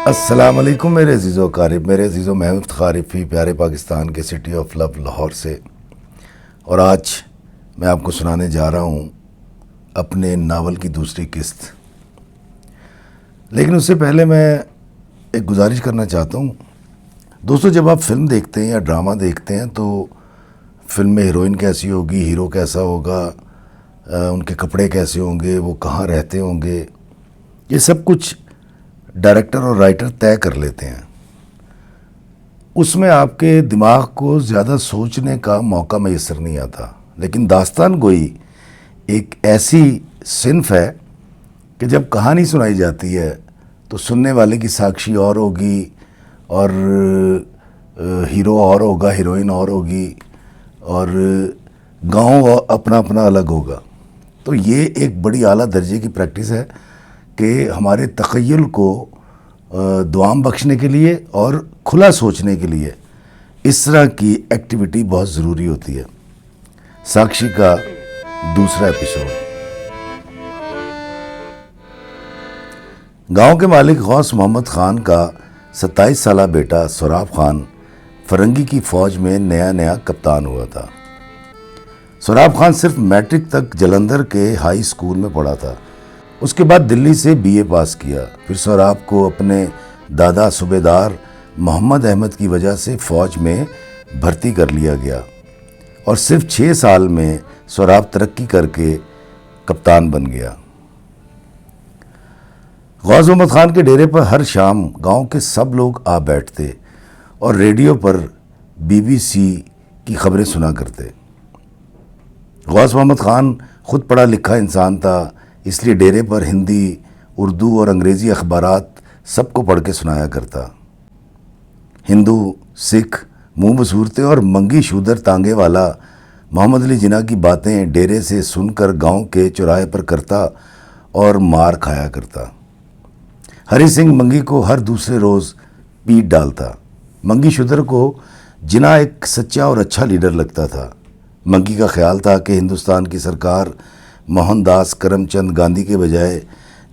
अस्सलाम वालेकुम मेरे अजीज़ो क़ारिब, मेरे अजीज़ो मैं इफ्तिखार प्यारे पाकिस्तान के सिटी ऑफ लव लाहौर से। और आज मैं आपको सुनाने जा रहा हूँ अपने नावल की दूसरी किस्त। लेकिन उससे पहले मैं एक गुजारिश करना चाहता हूँ। दोस्तों, जब आप फिल्म देखते हैं या ड्रामा देखते हैं तो फिल्म में हीरोइन कैसी होगी, हीरो कैसा होगा, उनके कपड़े कैसे होंगे, वो कहाँ रहते होंगे, ये सब कुछ डायरेक्टर और राइटर तय कर लेते हैं। उसमें आपके दिमाग को ज़्यादा सोचने का मौका मैसर नहीं आता। लेकिन दास्तान गोई एक ऐसी सिन्फ है कि जब कहानी सुनाई जाती है तो सुनने वाले की साक्षी और होगी और हीरो और होगा, हीरोइन और होगी और गाँव अपना अपना अलग होगा। तो ये एक बड़ी आला दर्जे की प्रैक्टिस है कि हमारे तख़य्युल को दुआम बख्शने के लिए और खुला सोचने के लिए इस तरह की एक्टिविटी बहुत ज़रूरी होती है। साक्षी का दूसरा एपिसोड। गांव के मालिक गौस मोहम्मद ख़ान का 27 साला बेटा सोराब ख़ान फ़रंगी की फ़ौज में नया नया कप्तान हुआ था। सोराब ख़ान सिर्फ मैट्रिक तक जलंधर के हाई स्कूल में पढ़ा था। उसके बाद दिल्ली से बीए पास किया। फिर सोराब को अपने दादा सूबेदार मोहम्मद अहमद की वजह से फ़ौज में भर्ती कर लिया गया और सिर्फ 6 साल में सोराब तरक्की करके कप्तान बन गया। गौस मोहम्मद ख़ान के डेरे पर हर शाम गांव के सब लोग आ बैठते और रेडियो पर बीबीसी की खबरें सुना करते। गौस मोहम्मद ख़ान खुद पढ़ा लिखा इंसान था, इसलिए डेरे पर हिंदी, उर्दू और अंग्रेज़ी अखबारात सबको पढ़ के सुनाया करता। हिंदू, सिख, मुँह बसूरते और मंगी शूदर तांगे वाला मोहम्मद अली जिन्ना की बातें डेरे से सुनकर गांव के चौराहे पर करता और मार खाया करता। हरी सिंह मंगी को हर दूसरे रोज़ पीट डालता। मंगी शूदर को जिन्ना एक सच्चा और अच्छा लीडर लगता था। मंगी का ख्याल था कि हिंदुस्तान की सरकार मोहनदास करमचंद गांधी के बजाय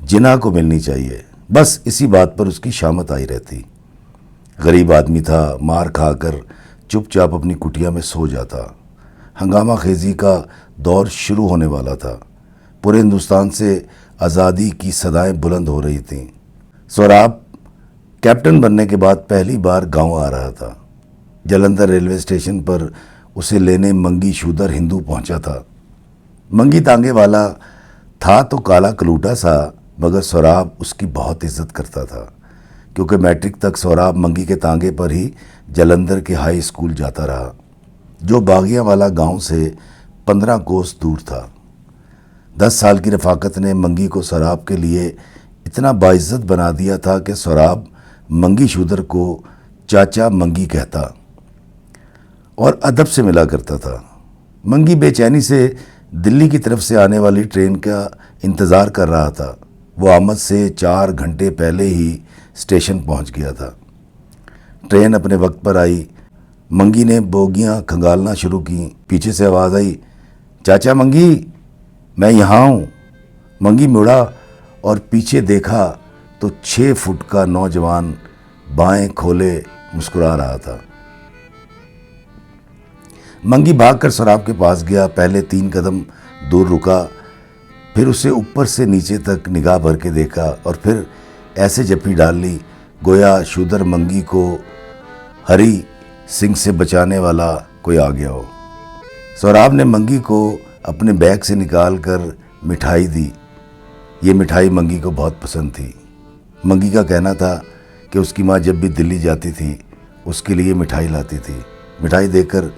जिन्ना को मिलनी चाहिए। बस इसी बात पर उसकी शामत आई रहती। गरीब आदमी था, मार खाकर चुपचाप अपनी कुटिया में सो जाता। हंगामा खेजी का दौर शुरू होने वाला था। पूरे हिंदुस्तान से आज़ादी की सदाएं बुलंद हो रही थीं। सोराब कैप्टन बनने के बाद पहली बार गांव आ रहा था। जलंधर रेलवे स्टेशन पर उसे लेने मंगी शूदर हिंदू पहुंचा था। मंगी तांगे वाला था तो काला कलूटा सा, मगर सोराब उसकी बहुत इज्जत करता था क्योंकि मैट्रिक तक सोराब मंगी के तांगे पर ही जलंधर के हाई स्कूल जाता रहा, जो बागिया वाला गांव से 15 कोस दूर था। 10 साल की रफाकत ने मंगी को सोराब के लिए इतना बाइज्जत बना दिया था कि सोराब मंगी शूदर को चाचा मंगी कहता और अदब से मिला करता था। मंगी बेचैनी से दिल्ली की तरफ से आने वाली ट्रेन का इंतज़ार कर रहा था। वो आमद से 4 घंटे पहले ही स्टेशन पहुंच गया था। ट्रेन अपने वक्त पर आई। मंगी ने बोगियां खंगालना शुरू की। पीछे से आवाज़ आई, चाचा मंगी, मैं यहाँ हूँ। मंगी मुड़ा और पीछे देखा तो 6 फुट का नौजवान बाएं खोले मुस्कुरा रहा था। मंगी भागकर सोराब के पास गया। पहले 3 कदम दूर रुका, फिर उसे ऊपर से नीचे तक निगाह भर के देखा और फिर ऐसे जप्पी डाल ली गोया शूदर मंगी को हरी सिंह से बचाने वाला कोई आ गया हो। सोराब ने मंगी को अपने बैग से निकाल कर मिठाई दी। ये मिठाई मंगी को बहुत पसंद थी। मंगी का कहना था कि उसकी माँ जब भी दिल्ली जाती थी उसके लिए मिठाई लाती थी। मिठाई देकर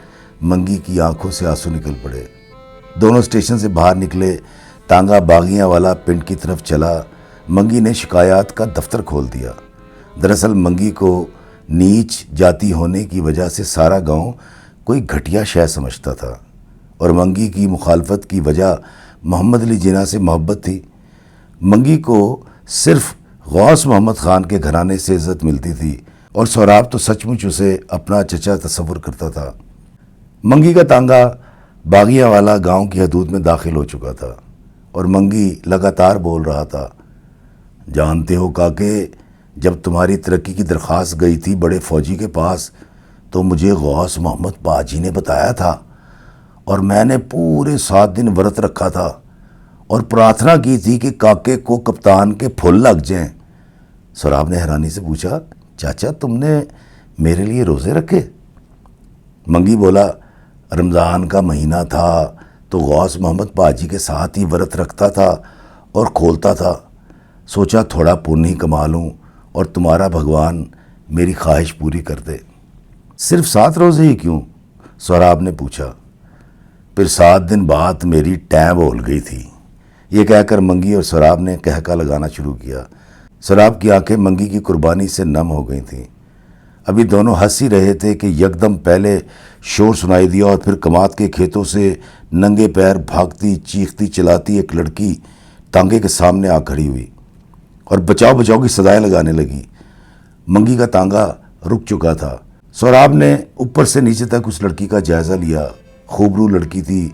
मंगी की आंखों से आंसू निकल पड़े। दोनों स्टेशन से बाहर निकले। तांगा बागियां वाला पिंड की तरफ चला। मंगी ने शिकायत का दफ्तर खोल दिया। दरअसल मंगी को नीच जाति होने की वजह से सारा गांव कोई घटिया शय समझता था और मंगी की मुखालफत की वजह मोहम्मद अली जिन्ना से मोहब्बत थी। मंगी को सिर्फ गौस मोहम्मद ख़ान के घराने से इज़्ज़त मिलती थी और सोराब तो सचमुच उसे अपना चचा तस्वुर करता था। मंगी का तांगा बागिया वाला गांव की हदूद में दाखिल हो चुका था और मंगी लगातार बोल रहा था, जानते हो काके, जब तुम्हारी तरक्की की दरख्वास्त गई थी बड़े फौजी के पास तो मुझे गौस मोहम्मद बाजी ने बताया था और मैंने पूरे 7 दिन व्रत रखा था और प्रार्थना की थी कि काके को कप्तान के फुल लग जाएं। सराब ने हैरानी से पूछा, चाचा तुमने मेरे लिए रोज़े रखे? मंगी बोला, रमज़ान का महीना था तो गौस मोहम्मद बाजी के साथ ही व्रत रखता था और खोलता था। सोचा थोड़ा पुण्य ही कमा लूँ और तुम्हारा भगवान मेरी ख्वाहिश पूरी कर दे। सिर्फ 7 रोज़े ही क्यों? सराब ने पूछा। फिर 7 दिन बाद मेरी टैं बोल गई थी। ये कहकर मंगी और सराब ने कहका लगाना शुरू किया। सराब की आंखें मंगी की कुर्बानी से नम हो गई थीं। अभी दोनों हंस ही रहे थे कि यकदम पहले शोर सुनाई दिया और फिर कमात के खेतों से नंगे पैर भागती चीखती चिल्लाती एक लड़की तांगे के सामने आ खड़ी हुई और बचाओ बचाओ की सदाएं लगाने लगी। मंगी का तांगा रुक चुका था। सौराब ने ऊपर से नीचे तक उस लड़की का जायज़ा लिया। खूबरू लड़की थी,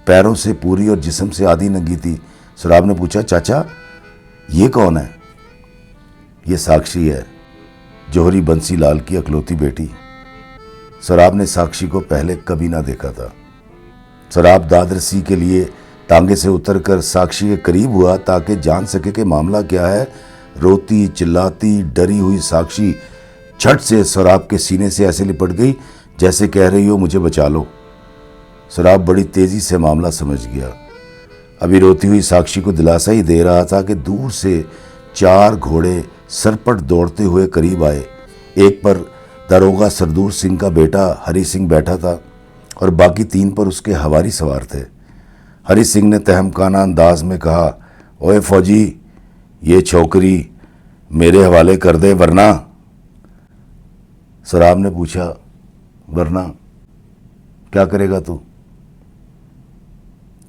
पैरों से पूरी और जिस्म से आधी नंगी थी। सौराब ने पूछा, चाचा ये कौन है? ये साक्षी है, जौहरी बंसी लाल की अकलौती बेटी। सराब ने साक्षी को पहले कभी ना देखा था। सराब दादरसी के लिए तांगे से उतरकर साक्षी के करीब हुआ ताकि जान सके कि मामला क्या है। रोती चिल्लाती डरी हुई साक्षी झट से सराब के सीने से ऐसे लिपट गई जैसे कह रही हो मुझे बचा लो। सराब बड़ी तेजी से मामला समझ गया। अभी रोती हुई साक्षी को दिलासा ही दे रहा था कि दूर से 4 घोड़े सरपट दौड़ते हुए करीब आए। एक पर दरोगा सरदूर सिंह का बेटा हरी सिंह बैठा था और बाकी 3 पर उसके हवारी सवार थे। हरी सिंह ने तहमकाना अंदाज में कहा, ओए फौजी, ये छोकरी मेरे हवाले कर दे वरना। सराब ने पूछा, वरना क्या करेगा तू?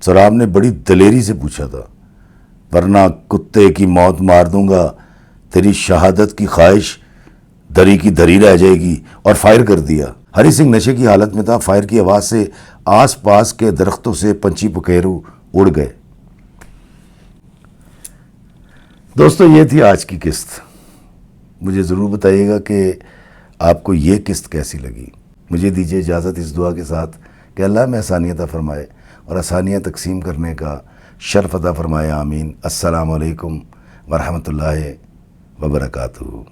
सराब ने बड़ी दलेरी से पूछा था, वरना कुत्ते की मौत मार दूंगा, तेरी शहादत की ख्वाहिश दरी की दरी रह जाएगी। और फायर कर दिया। हरी सिंह नशे की हालत में था। फायर की आवाज़ से आसपास के दरख्तों से पंछी पुकेरू उड़ गए। दोस्तों ये थी आज की किस्त। मुझे ज़रूर बताइएगा कि आपको ये किस्त कैसी लगी। मुझे दीजिए इजाज़त इस दुआ के साथ कि अल्लाह में आसानियत फरमाए और आसानियाँ तकसीम करने का शर्फ अता फरमाए। आमीन। अस्सलामु अलैकुम वरहमतुल्लाहि वबरकातुहू।